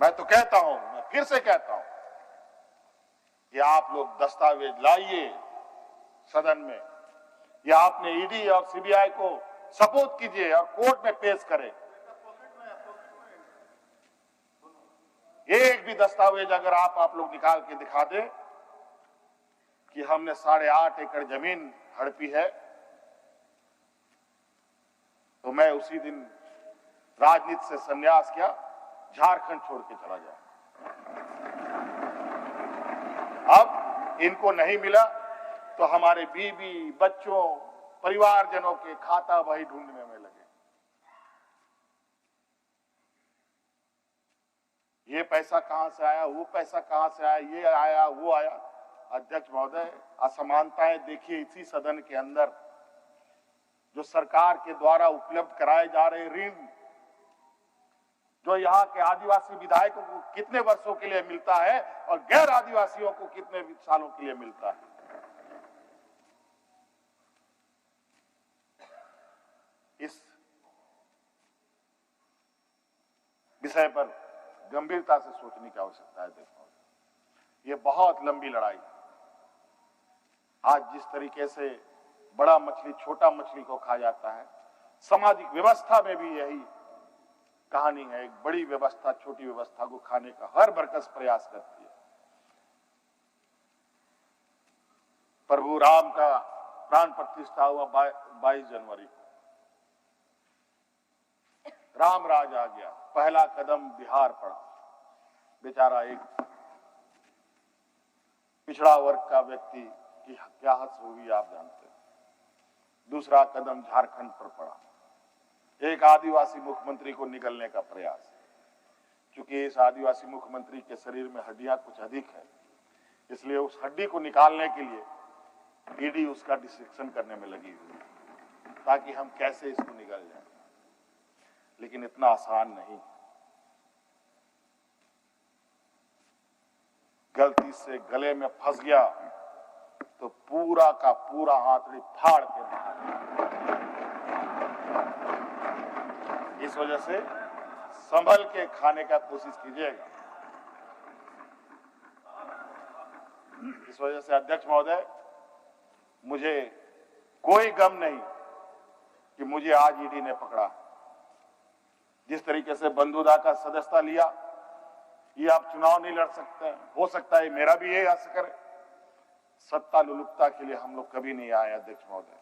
मैं तो कहता हूं, मैं फिर से कहता हूं कि आप लोग दस्तावेज लाइए सदन में, या आपने ईडी और सीबीआई को सपोर्ट कीजिए और कोर्ट में पेश करें। एक भी दस्तावेज अगर आप लोग निकाल के दिखा दें कि हमने 8.5 एकड़ जमीन हड़पी है, तो मैं उसी दिन राजनीति से संन्यास किया, झारखंड छोड़ के चला जाऊं। अब इनको नहीं मिला तो हमारे बीवी, बच्चों, परिवारजनों के खाता वही ढूंढने में लगे। ये पैसा कहां से आया, वो पैसा कहां से आया, ये आया, वो आया। अध्यक्ष महोदय, असमानताएं देखिए इसी सदन के अंदर। जो सरकार के द्वारा उपलब्ध कराए जा रहे ऋण, जो यहाँ के आदिवासी विधायकों को कितने वर्षों के लिए मिलता है और गैर आदिवासियों को कितने सालों के लिए मिलता है। इस विषय पर गंभीरता से सोचने की आवश्यकता है। देखो, ये बहुत लंबी लड़ाई। आज जिस तरीके से बड़ा मछली छोटा मछली को खा जाता है, सामाजिक व्यवस्था में भी यही कहानी है। एक बड़ी व्यवस्था छोटी व्यवस्था को खाने का हर बरकस प्रयास करती है। प्रभु राम का प्राण प्रतिष्ठा हुआ 22 जनवरी को। राम राज आ गया, पहला कदम बिहार पड़ा। बेचारा एक पिछड़ा वर्ग का व्यक्ति की क्या हद हुई आप जानते हैं। दूसरा कदम झारखंड पर पड़ा, एक आदिवासी मुख्यमंत्री को निगलने का प्रयास। क्योंकि इस आदिवासी मुख्यमंत्री के शरीर में हड्डियां कुछ अधिक है, इसलिए उस हड्डी को निकालने के लिए ईडी उसका डिसेक्शन करने में लगी हुई, ताकि हम कैसे इसको निगल जाए। लेकिन इतना आसान नहीं। गलती से गले में फंस गया तो पूरा का पूरा आंतड़ी फाड़ के बाहर। इस वजह से संभल के खाने का कोशिश कीजिएगा। इस वजह से अध्यक्ष महोदय, मुझे कोई गम नहीं कि मुझे आज ईडी ने पकड़ा। जिस तरीके से बंधुदा का सदस्यता लिया, ये आप चुनाव नहीं लड़ सकते हैं। हो सकता है मेरा भी यही असर करे। सत्ता लुलुपता के लिए हम लोग कभी नहीं आए अध्यक्ष महोदय।